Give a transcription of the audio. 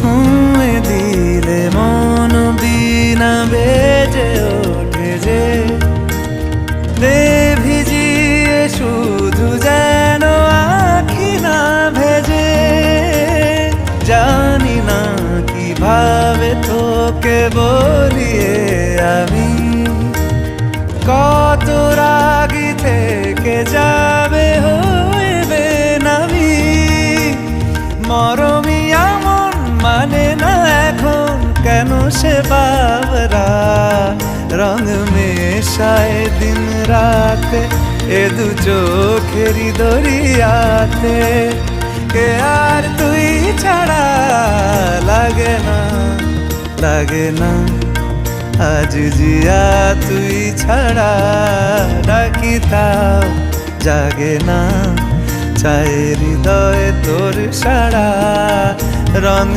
ছুঁয়ে দিলে মন বিনা বেজে ওঠে যে দে ভিজিয়ে শুধু যেন আখি না ভেজে। জানি না কিভাবে তোকে বলিয়ে আমি কত রাগি থেকে যাবে হইবে নামি। মরমি এমন মানে না এখন কেন সে বাবরা রং মেশায় দিন রাতে এ দু চোখেরই দরিয়াতে। কে আর তুই ছাড়া লাগে না লাগে না আজ জিয়া তুই ছাড়া ডাকি তাও জাগে না। চায় হৃদয় তোর সারা রং